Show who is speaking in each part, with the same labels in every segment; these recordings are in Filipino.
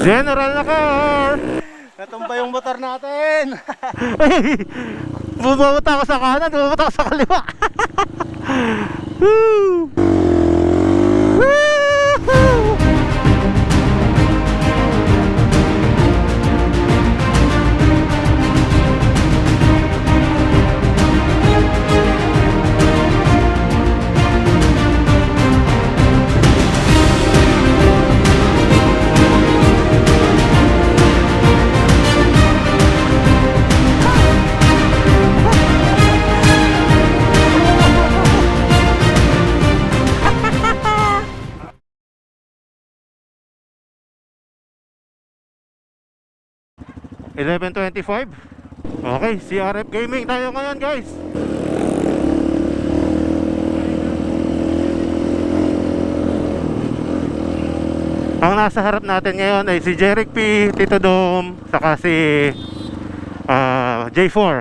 Speaker 1: General na car!
Speaker 2: Natumba yung motor natin.
Speaker 1: Bumabot ako sa kanan, bumabot ako sa kaliwa. Woo! Woo! $11.25. Okay, CRF Gaming tayo ngayon, guys. Ang nasa harap natin ngayon ay si Jeric P, Tito Dom, saka si J4.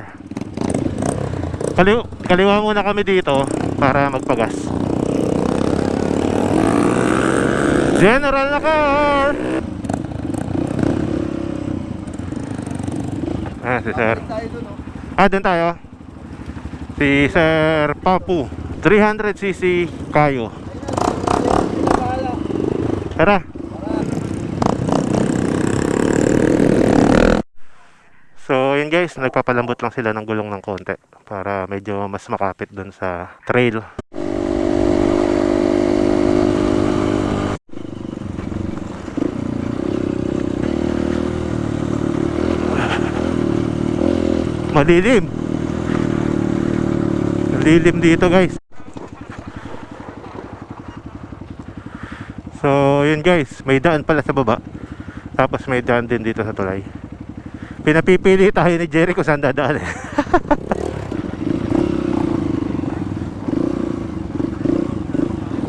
Speaker 1: Kaliwa muna kami dito para magpagas. General na car! Si Sir. Doon tayo. Si Sir Papu. 300cc kayo. Tara. So yun guys, nagpapalambot lang sila ng gulong ng konti para medyo mas makapit doon sa trail. Malilim. Malilim dito guys. So yun guys, may daan pala sa baba. Tapos may daan din dito sa tulay. Pinapipili tayo ni Jerry kung saan dadaan eh.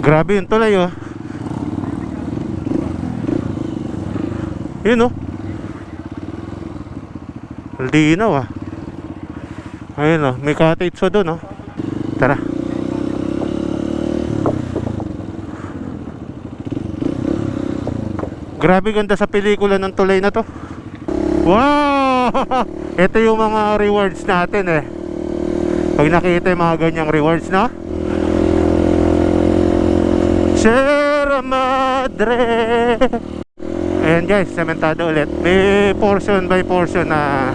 Speaker 1: Grabe yung tulay oh. Yun oh. Linaw ah. Ayun oh, may cottage so doon oh. Tara. Grabe ganda sa pelikula ng tulay na to. Wow! Ito yung mga rewards natin eh. Pag nakita yung mga ganyang rewards na Sierra Madre. Ayan guys, sementado ulit. May portion by portion na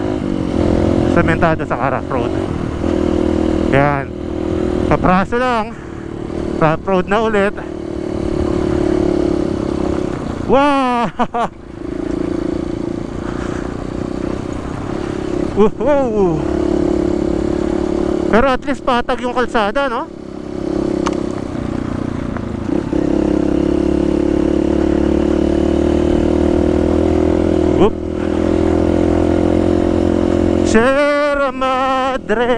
Speaker 1: sementado sa Carac Road. Yan. Papraso lang. Carac Road na ulit. Wow! Woohoo! Pero at least patag yung kalsada, no? Whoop! Sierra Madre.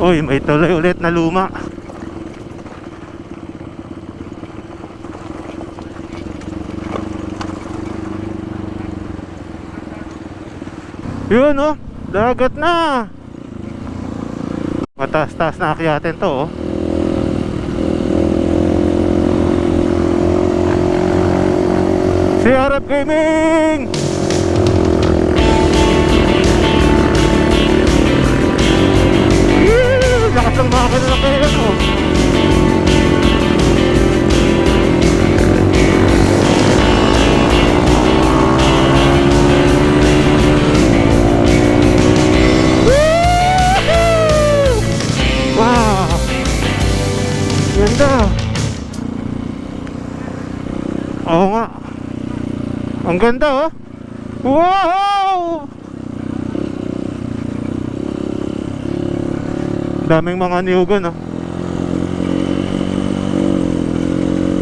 Speaker 1: Uy, may tuloy ulit na luma. Yun oh, dagat na. Mataas-taas na akyatin to oh. CRF Gaming! Lakas ng makina na kayo oh. Ganda. Oo nga. Ang ganda oh. Wow! Daming mga niyugo no.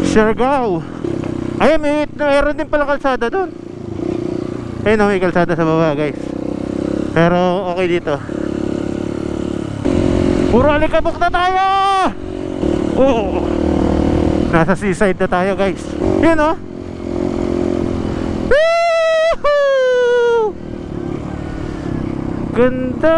Speaker 1: Siargao. Ay, mayroon din pala kalsada doon. Ayun oh, may kalsada sa baba guys. Pero okay dito. Puro alikabok na tayo. Oh, nasa seaside na tayo guys. Yun oh. Woohoo! Ganda.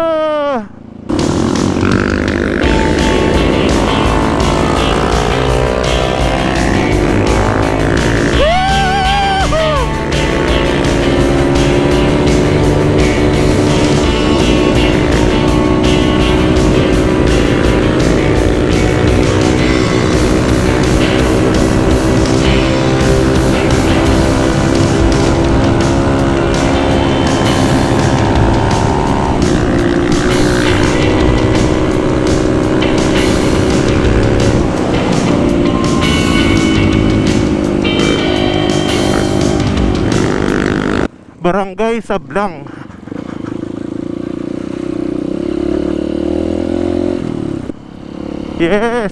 Speaker 1: Barangay Sablang. Yes.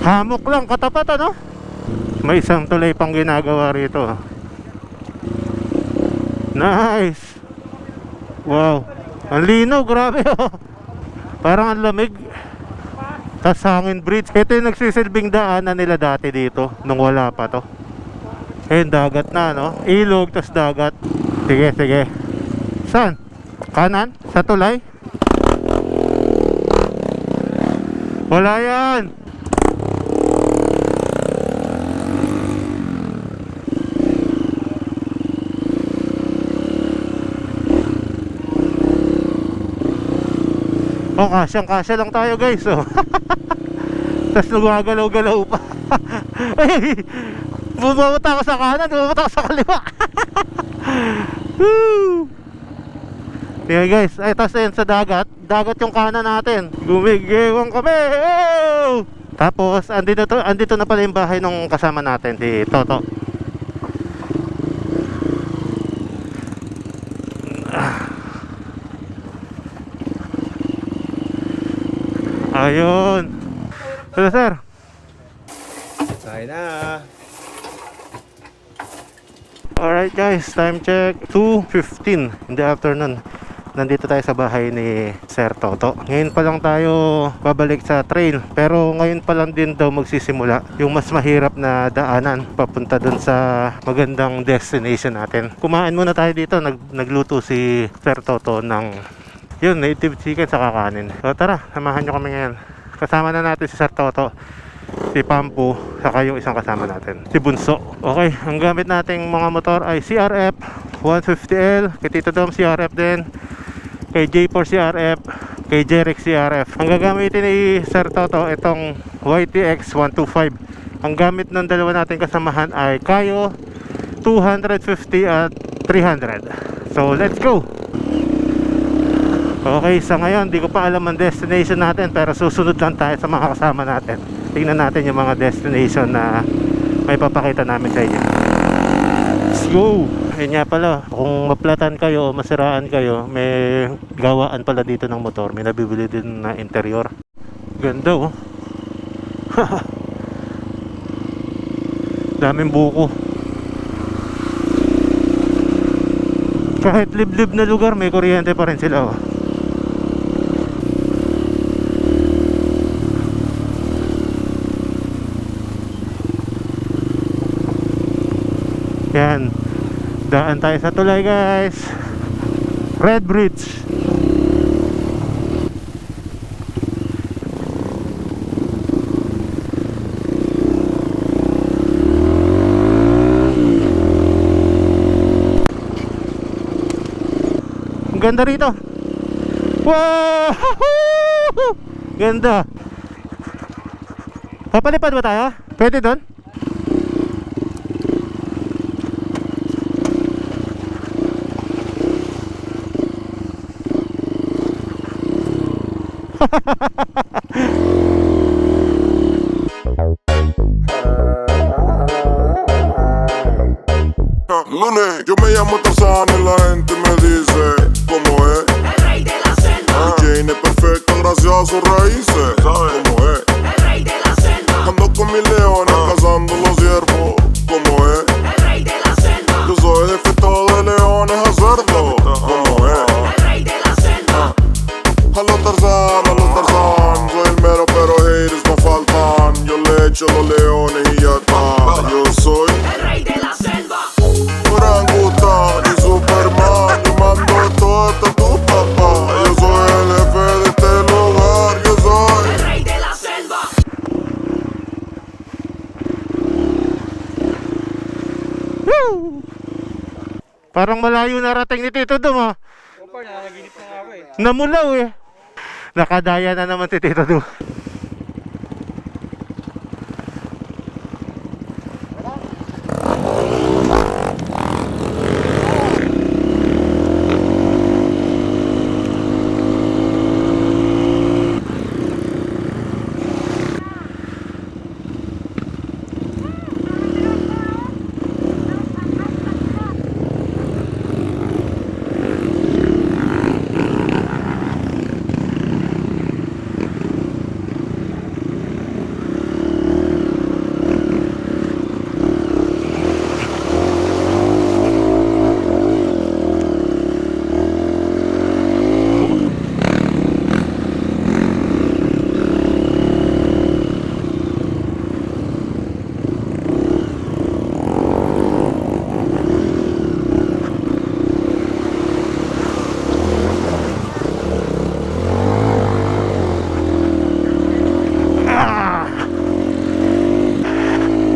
Speaker 1: Hamok lang katapat ano? May isang tulay pang ginagawa rito. Nice. Wow. Ang linaw, grabe oh. Parang ang lamig. Tas hangin bridge. Ito yung nagsisilbing daanan nila dati dito nung wala pa to. Eh, dagat na, no? Ilog, tas dagat. Sige, sige. Saan? Kanan? Sa tulay? Wala yan! Oh, kasyang-kasya lang tayo, guys, oh. Tas nagwagalaw-galaw pa. Ay! Bumabata ako sa kanan, bumabata ako sa kaliwa. Woo! Yeah guys, ay tas ayun sa dagat. Dagat yung kanan natin. Gumigewang kami. Oh! Tapos andito na pala yung bahay ng kasama natin, si Toto. Ayun. Hello sir.
Speaker 2: Sakay na.
Speaker 1: Alright guys, time check 2:15 in the afternoon. Nandito tayo sa bahay ni Sir Toto. Ngayon pa lang tayo babalik sa trail. Pero ngayon pa lang din daw magsisimula yung mas mahirap na daanan papunta dun sa magandang destination natin. Kumain muna tayo dito. Nagluto si Sir Toto ng yun, native chicken sa kakanin. So tara, samahan nyo kami ngayon. Kasama na natin si Sir Toto, si Pampu, saka yung isang kasama natin, si Bunso. Okay, ang gamit nating mga motor ay CRF 150L, kay Tito Dom CRF din, kay J4 CRF, kay Jeric CRF. Ang gagamitin ni Sir Toto itong YTX 125. Ang gamit ng dalawa nating kasamahan ay Kayo 250 at 300. So let's go. Okay, sa ngayon di ko pa alam ang destination natin, pero susunod lang tayo sa mga kasama natin. Tingnan natin yung mga destination na may papakita namin sa inyo. Let's go! Ayun nga pala, kung maplatan kayo o masiraan kayo, may gawaan pala dito ng motor. May nabibili din na interior. Ganda oh. Daming buko. Kahit liblib na lugar, may kuryente pa rin sila oh. Yan, daan tayo sa tulay guys. Red Bridge. Ang ganda rito. Wow! Ganda. Papalipad ba tayo? Pwede doon?
Speaker 3: Lunes, yo me llamo Tarzán y la gente me dice ¿cómo es?
Speaker 4: El rey de la selva.
Speaker 3: Jane es perfecta gracias a sus raíces. ¿Sabes cómo es?
Speaker 4: El rey de la selva.
Speaker 3: Ando con mis leones cazando los ciervos. ¿Cómo es?
Speaker 4: El rey de la selva.
Speaker 3: Yo soy defecto de leones a cerdo. ¿Cómo es?
Speaker 4: El rey de la selva.
Speaker 3: A lo Tarzán, soy el mero pero haters no faltan. Yo le echo los leones y ya está. Yo soy
Speaker 4: El rey de la selva.
Speaker 3: orangután y Superman. Yo mando todo hasta tu papá. Yo soy el jefe de este lugar. Yo soy
Speaker 4: El rey de la selva.
Speaker 1: Woo! Parang malayo narating ni Tito Dum ah.
Speaker 2: Opa, nanaginip na nga ako eh.
Speaker 1: Namulaw eh. Nakadaya na naman si Tito Dum.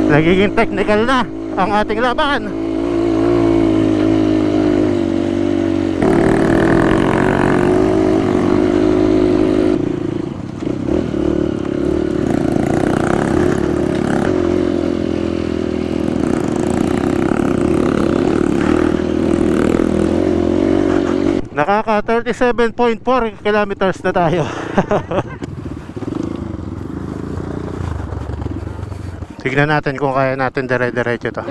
Speaker 1: Nagiging technical na ang ating laban. Nakaka 37.4 kilometers na tayo. Tignan natin kung kaya natin dire-diretso to.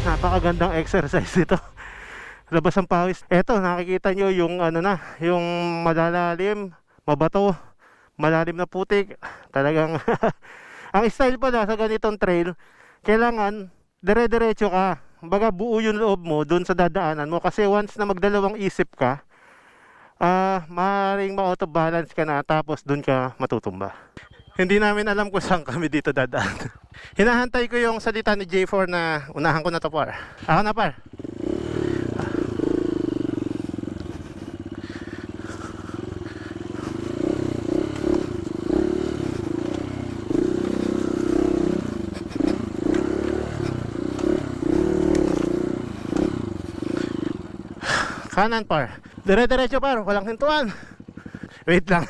Speaker 1: Napakagandang exercise ito. Labas ang pawis. Eto, nakikita nyo yung ano na, yung malalalim, mabato, malalim na putik. Talagang ang style pala sa ganitong trail, kailangan dire-diretso ka. Baga buo yung loob mo dun sa dadaanan mo, kasi once na magdalawang isip ka, maaaring ma-auto-balance ka na, tapos dun ka matutumba. Hindi namin alam kung saan kami dito dadaan. Hinahantay ko yung salita ni J4 na unahan ko na to, par. Ako na, par. Kanan, par. Dire-diretso, par. Walang hintuan. Wait lang.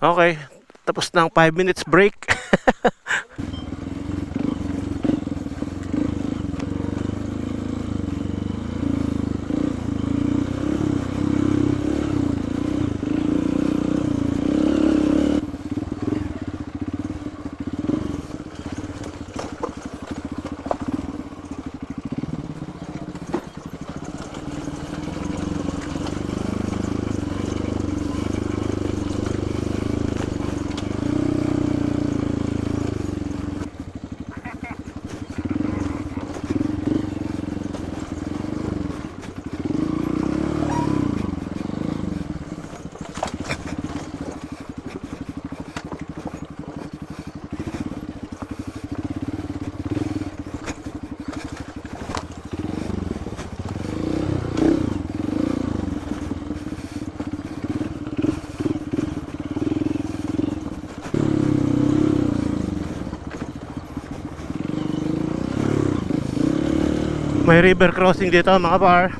Speaker 1: Okay, tapos ng 5 minutes break. May river crossing dito mga par.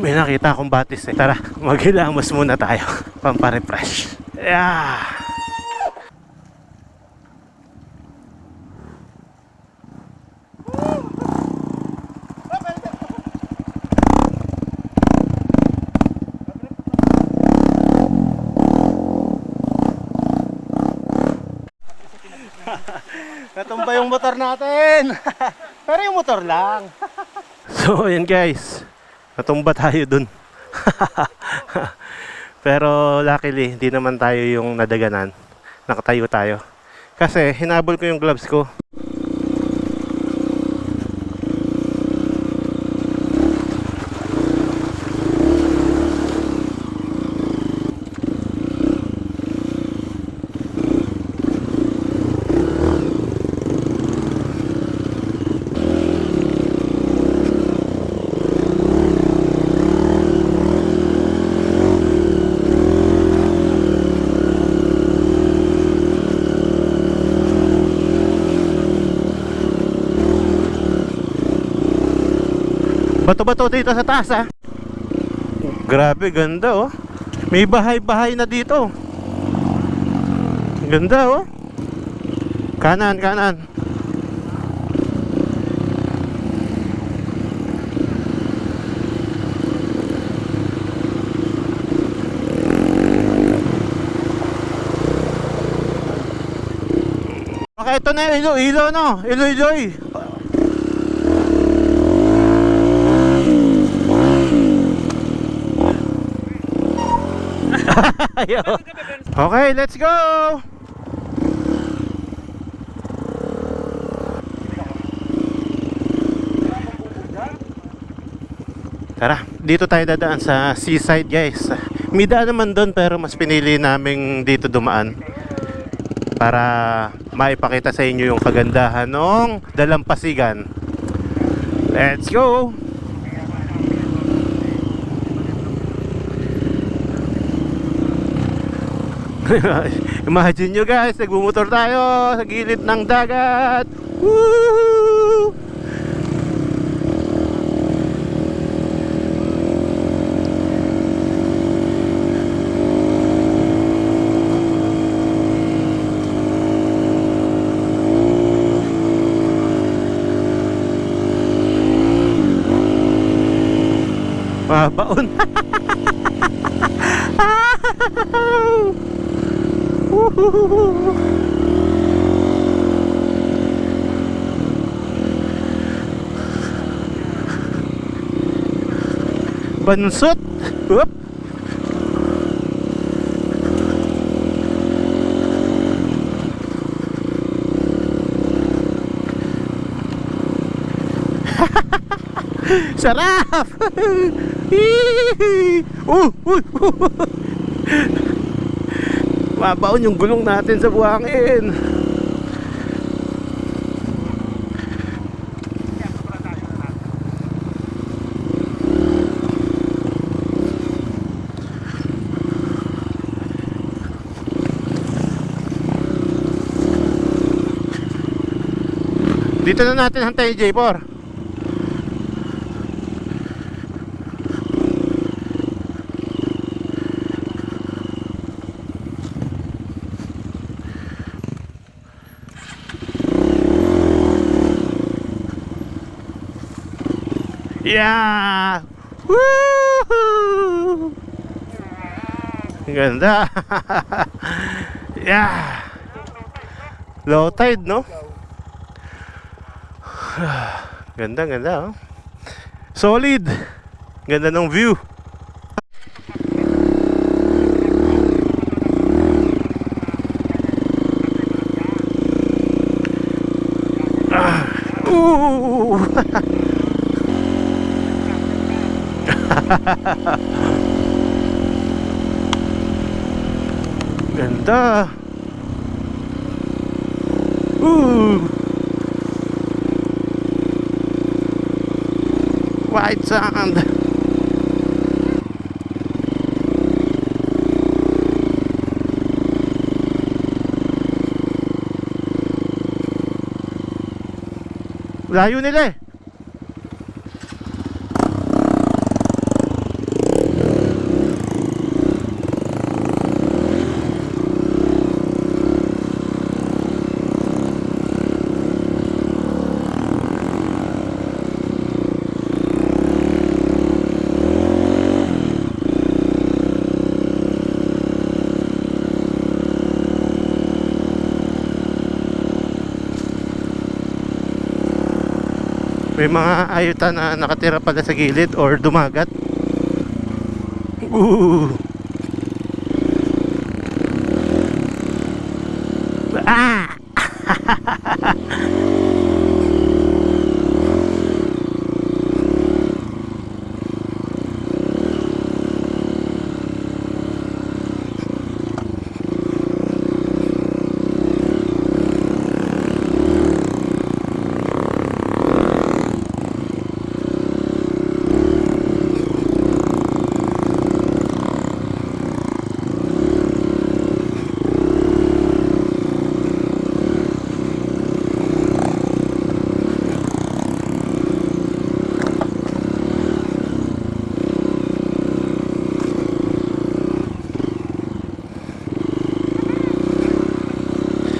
Speaker 1: May nakita akong batis eh. Tara, maghilamos muna tayo. Pampa-refresh. Yeah.
Speaker 2: Natumba yung motor natin. Pero yung motor lang.
Speaker 1: So ayan guys, natumba tayo dun. Pero luckily hindi naman tayo yung nadaganan. Nakatayo tayo. Kasi hinabol ko yung gloves ko. Bato-bato dito sa taas ah. Grabe, ganda oh. May bahay-bahay na dito. Ganda oh. Kanan, kanan. Okay, ito na yung Iloilo no. Iloilo. Okay, let's go! Tara, dito tayo dadaan sa seaside guys. May daan naman doon pero mas pinili naming dito dumaan para maipakita sa inyo yung kagandahan ng dalampasigan. Let's go! Imagine nyo guys, nagmumotor tayo sa gilid ng dagat. Woo! Mabaon. Bansot. Whoop. Sarap. Mabaon yung gulong natin sa buhangin. Dito na natin hantay J4. Yeah! Woohoo! Ganda. Yeah. Low tide, no? Ganda, ganda, oh. Solid. Ganda ng view. Ooh. Ganda. White sand. Layo nila eh. May mga ayutan na nakatira pala sa gilid or dumagat. Ooh. Ah!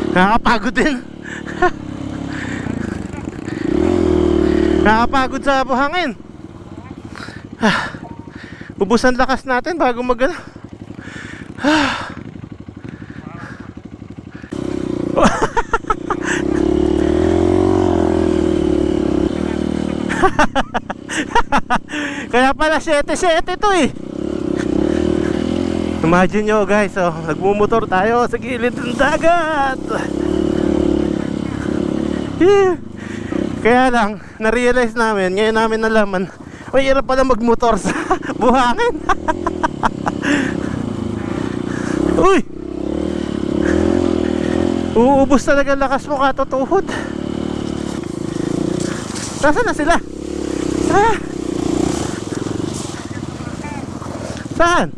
Speaker 1: Nakakapagod din. Nakakapagod sa buhangin. Ubusan lakas natin bago magana. Kaya pala 7-7 to eh. Imagine nyo guys, oh, nagmumotor tayo sa gilid ng dagat. Kaya lang, na-realize namin, ngayon namin nalaman, may hirap pala magmotor sa buhangin. Uy! Uubos talaga lakas mo katutuhod. Nasaan na sila? Ah! Saan?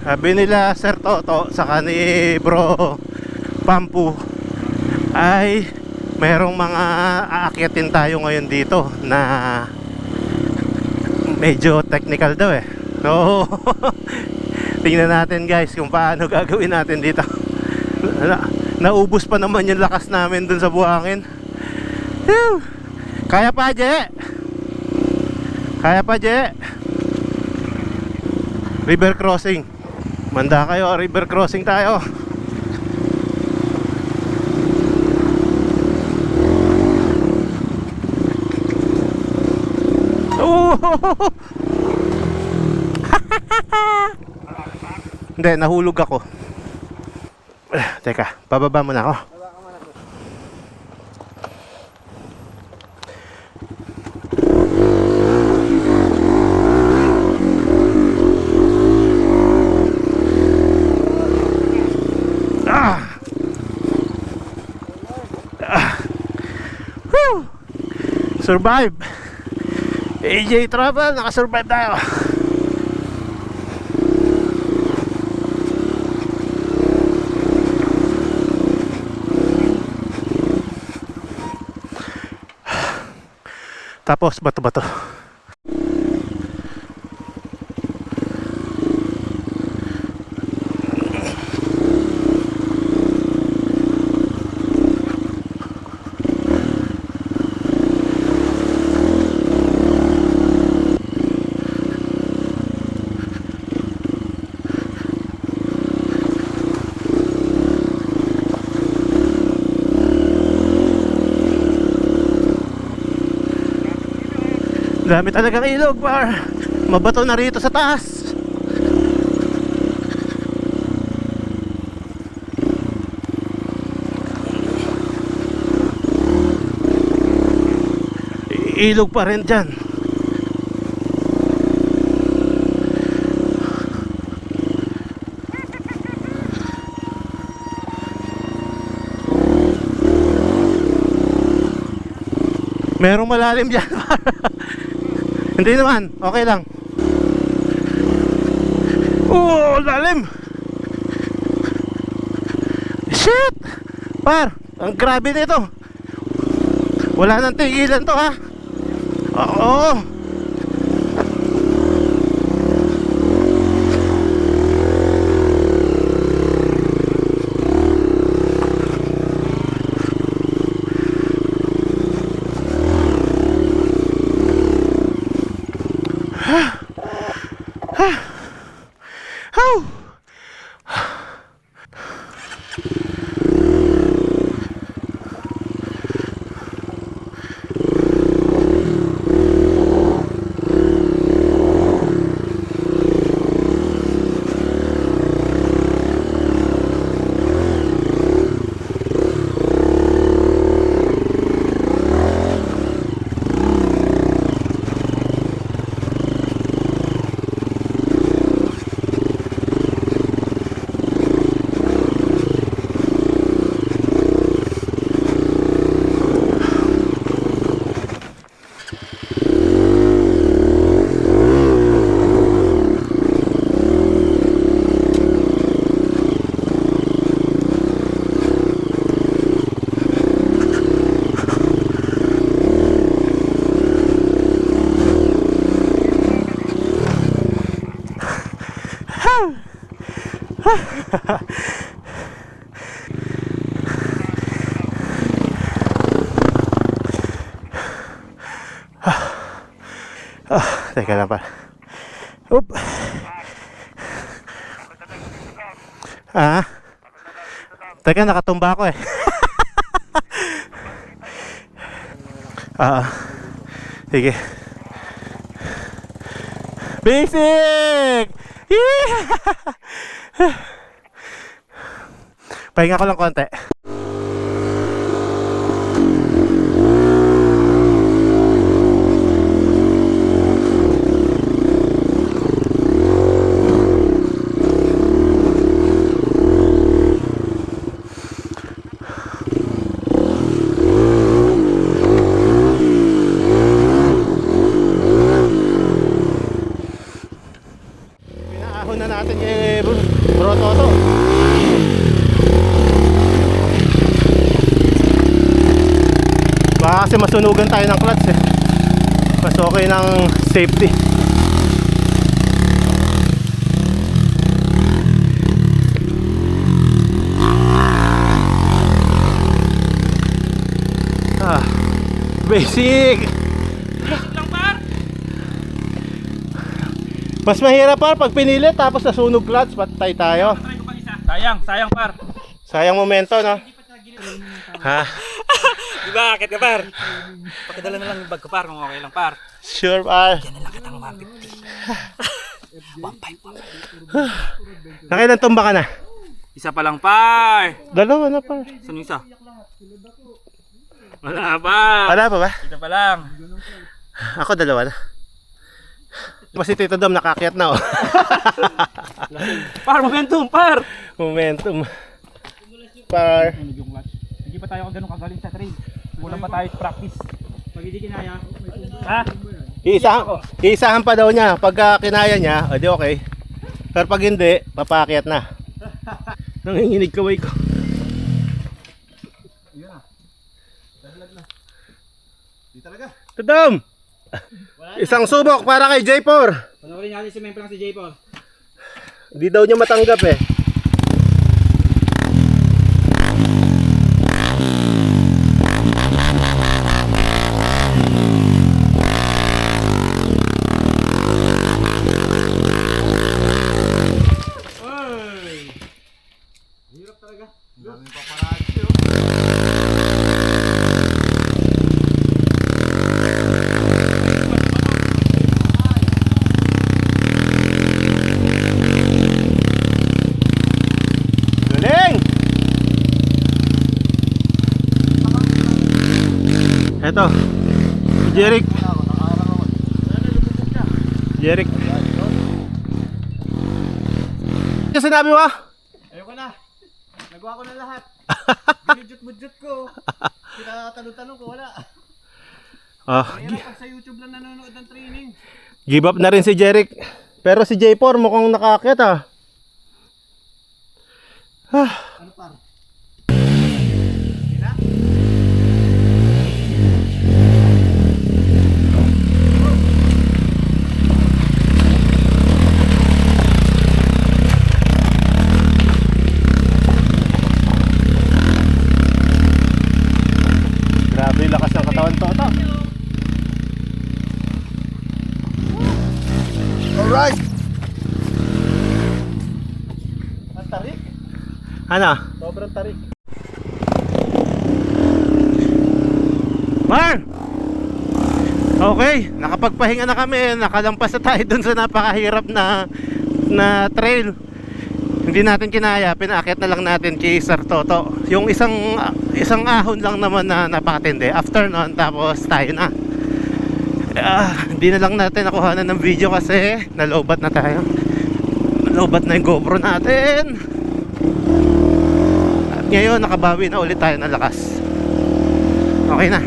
Speaker 1: Sabi nila Sir Toto saka ni Bro Pampu ay merong mga aakyatin tayo ngayon dito na medyo technical daw eh. So tingnan natin guys kung paano gagawin natin dito. Naubos pa naman yung lakas namin dun sa buhangin. Whew! Kaya pa, Je. Kaya pa, Je. River crossing. Manda kayo, river crossing tayo. Oh! Hindi, nahulog ako. Teka, bababa muna ako. Survive. AJ Travel, nakasurvive tayo. Tapos bato-bato. Dami talagang ilog, par. Mabato na rito sa taas. Ilog pa rin dyan. Merong malalim dyan, par. Hindi naman, okay lang. Oh, lalim. Shit! Par, ang grabe nito. Wala nang tigilan to, ha. Oo. Oh. Teka lang pa. Oop. Teka, nakatumba ako eh. Sige. Basic! Yeah! Pahinga ko lang konti. Pinaahon na natin yung Bro Toto. Baka kasi masunugan tayo ng clutch eh. Mas okay ng safety. Basic!
Speaker 2: Lang par.
Speaker 1: Mas mahirap par pag pinilit tapos nasunog clutch, patay tayo.
Speaker 2: Try ko pa isa. Sayang par.
Speaker 1: Sayang momento, no? Ha?
Speaker 2: Diba, akit ka par? Pakidala na lang yung bag ko par kung okay lang par.
Speaker 1: Sure par.
Speaker 2: Yan na lang kitang 150. 1.5.
Speaker 1: Nakailan tumba ka na?
Speaker 2: Isa pa lang par.
Speaker 1: Dalawa na par.
Speaker 2: Saan yung isa? Wala pa.
Speaker 1: Wala pa ba?
Speaker 2: Ito pa lang.
Speaker 1: Ako dalawa na. Mas si Tito Dom nakakyat na oh.
Speaker 2: Par, momentum par.
Speaker 1: Momentum. Par.
Speaker 2: Hindi pa tayo ganun kagaling sa train. Kulang pa tayo sa practice. Pag hindi kinaya, ha?
Speaker 1: Iisahan pa daw niya. Pagka kinaya niya, o di okay. Pero pag hindi, papakyat na. Nanginginig kaway ko. Di talaga. Tito Dom! Isang subok para kay J4.
Speaker 2: Panoorin natin si Memphis si J4.
Speaker 1: Hindi daw niya matanggap eh.
Speaker 2: Oy! Hirap talaga.
Speaker 5: Daming paparazzi oh.
Speaker 1: Galing! Eto, si Jeric. Jeric. Ano sinabi mo?
Speaker 5: Ayoko na. Nagawa ko na lahat. Binudjut-budjut ko. Tinatanong-tanong ko, wala. Pag sa YouTube lang nanonood ng training.
Speaker 1: Give up na rin si Jeric. Pero si J4 mukhang nakaakyat ah.
Speaker 5: Ano par?
Speaker 1: Grabe lakas ng katawan to.
Speaker 3: Alright.
Speaker 5: Ang tarik.
Speaker 1: Ano?
Speaker 5: Sobrang tarik.
Speaker 1: Mar! Okay, nakapagpahinga na kami. Nakalampas na tayo dun sa napakahirap na trail. Hindi natin kinaya, pinaakyat na lang natin kay Sir Toto. Yung isang ahon lang naman na napakatindi. After nun, tapos tayo na. Hindi na lang natin nakuhanan ng video kasi nalobat na tayo. Nalobat na yung GoPro natin. At ngayon, nakabawi na ulit tayo ng lakas. Okay na.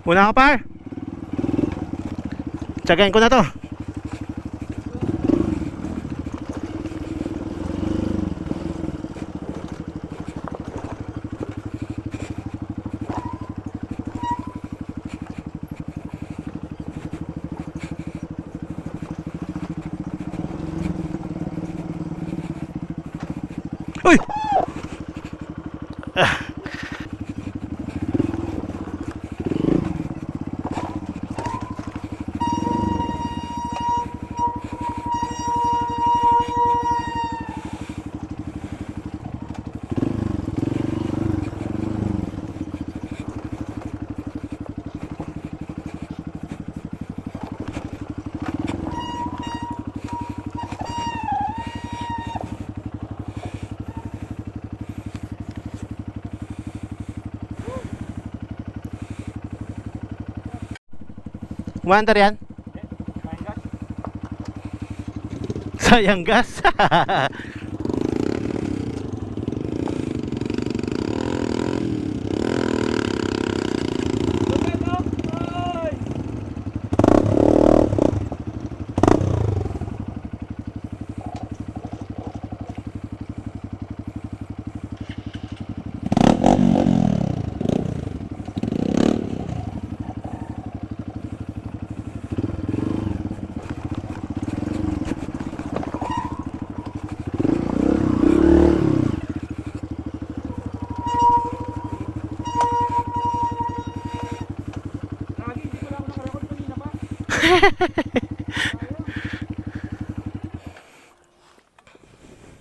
Speaker 1: Una ka par. Tsagain ko na to. Uy! Umaandar yan? Sayang gas.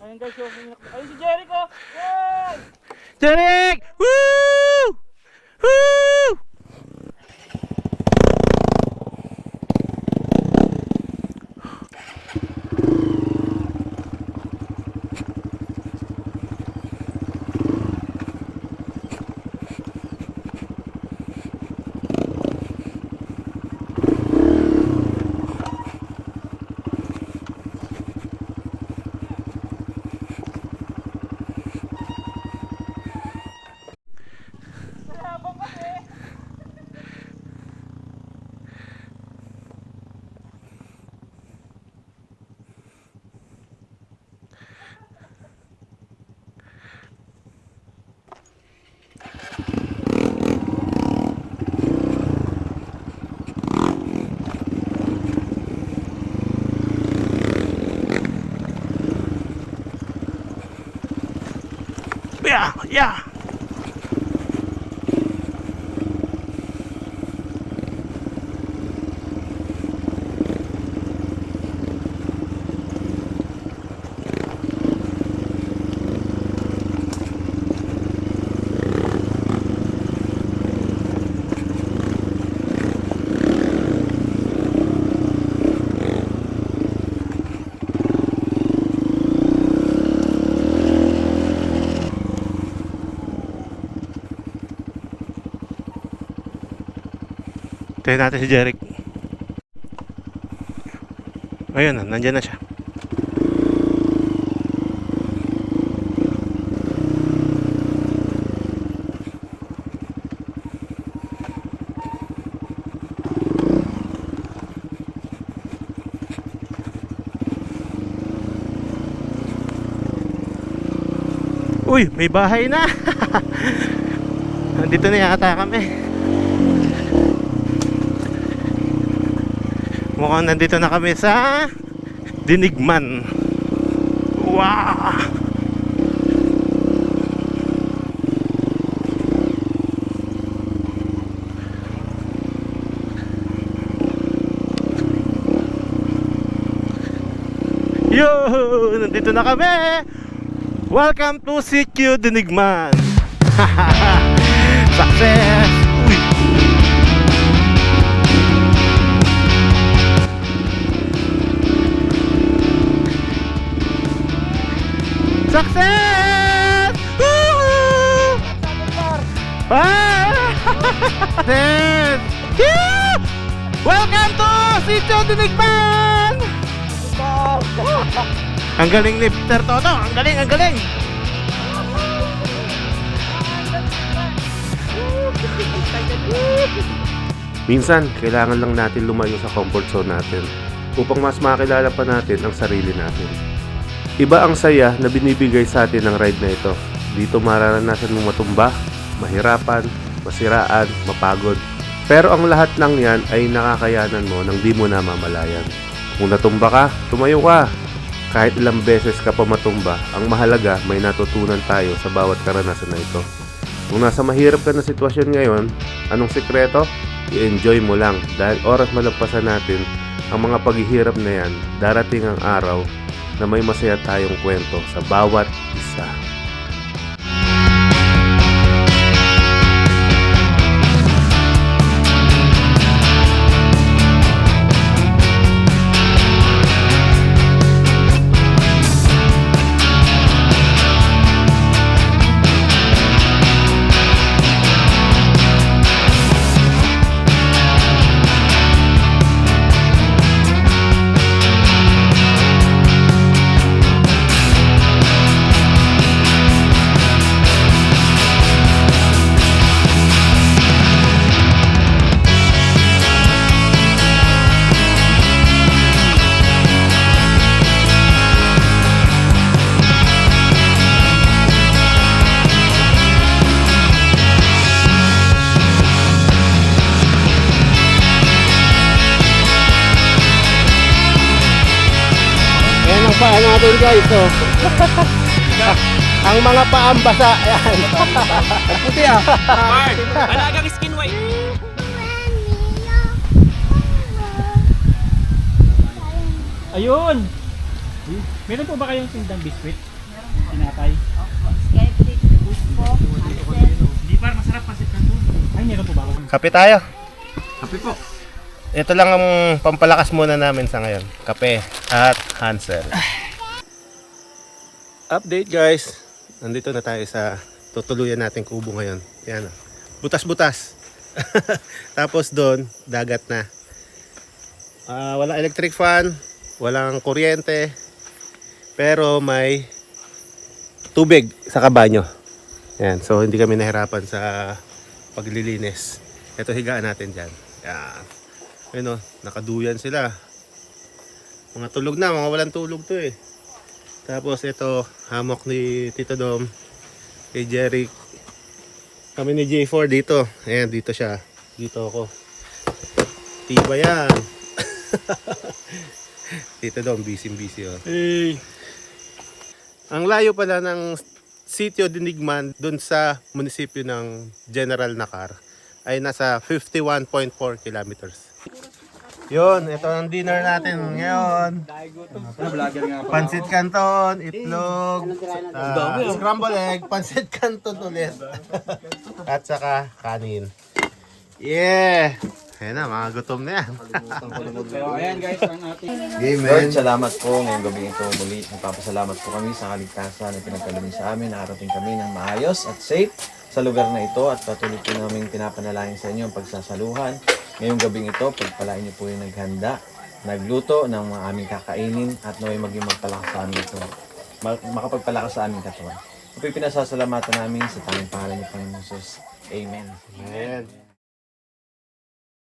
Speaker 2: Ayun guys, ayun si Jericho! Hey!
Speaker 1: Jeric! Woo! Woo! Yeah, yeah. Tayo natin si Jeric. Ayun na, nandyan na siya. Uy, may bahay na. Nandito na yata kami. Mukhang nandito na kami sa Dinigman. Wow! Yo! Nandito na kami! Welcome to CQ Dinigman! Success! Uy! Success! Woo! Ah! Success! Yeah! Welcome to Sitio Dinigman! Ang galing ni Sir Toto! Ang galing, ang galing!
Speaker 6: Minsan, kailangan lang natin lumayo sa comfort zone natin upang mas makilala pa natin ang sarili natin. Iba ang saya na binibigay sa atin ng ride na ito. Dito mararanasan mong matumba, mahirapan, masiraan, mapagod. Pero ang lahat ng yan ay nakakayanan mo nang di mo namamalayan. Kung natumba ka, tumayo ka. Kahit ilang beses ka pa matumba, ang mahalaga may natutunan tayo sa bawat karanasan na ito. Kung nasa mahirap ka na sitwasyon ngayon, anong sikreto? I-enjoy mo lang dahil oras malagpasan natin ang mga paghihirap na yan, darating ang araw na may masaya tayong kwento sa bawat isa.
Speaker 1: guys, oh. Ang mga paambasa, ayan.
Speaker 2: Puti ah. Mark, alagang skin white. Ayun. Meron po ba kayong tindang biskwit? Tinapay. Hindi pa masarap pasit kanto. Ay, meron po ba?
Speaker 1: Kape tayo.
Speaker 2: Kape po.
Speaker 1: Ito lang ang pampalakas muna namin sa ngayon. Kape at Hansel. Update guys. Nandito na tayo sa tutuluyan nating kubo ngayon. Yan. Butas-butas. Tapos doon, dagat na. Walang electric fan. Walang kuryente. Pero may tubig sa kabanyo. Yan. So hindi kami nahirapan sa paglilinis. Ito higaan natin dyan. Yan. Ayun o, nakaduyan sila. Mga tulog na, mga walang tulog to eh. Tapos ito, hammock ni Tito Dom, kay Jerry. Kami ni J4 dito. Ayan, dito siya. Dito ako. Tiba yan. Tito Dom, busy oh.
Speaker 2: Hey.
Speaker 1: Ang layo pala ng Sitio Dinigman dun sa munisipyo ng General Nakar ay nasa 51.4 kilometers. Yun, ito ang dinner natin ngayon. Pansit canton, itlog, scramble egg, pansit canton ulit. At saka kanin. Yeah! Ayan na, mga gutom na yan.
Speaker 2: So, ayan guys, ang ating
Speaker 7: Lord, salamat po ngayong gabi ito muli. Nagpapasalamat po kami sa kaligtasan na pinagkaloob sa amin. Nakarating kami ng maayos at safe sa lugar na ito at patuloy po namin pinapanalangin sa inyo ang pagsasaluhan. Ngayong gabing ito, pagpalain niyo po yung naghanda, nagluto ng mga aming kakainin at naway maging magpalakas sa amin ito. Makapagpalakas sa aming katawan. Ito yung pinasasalamatan namin sa tanging pangalan ni Panginoon Jesus. Amen.
Speaker 1: Amen.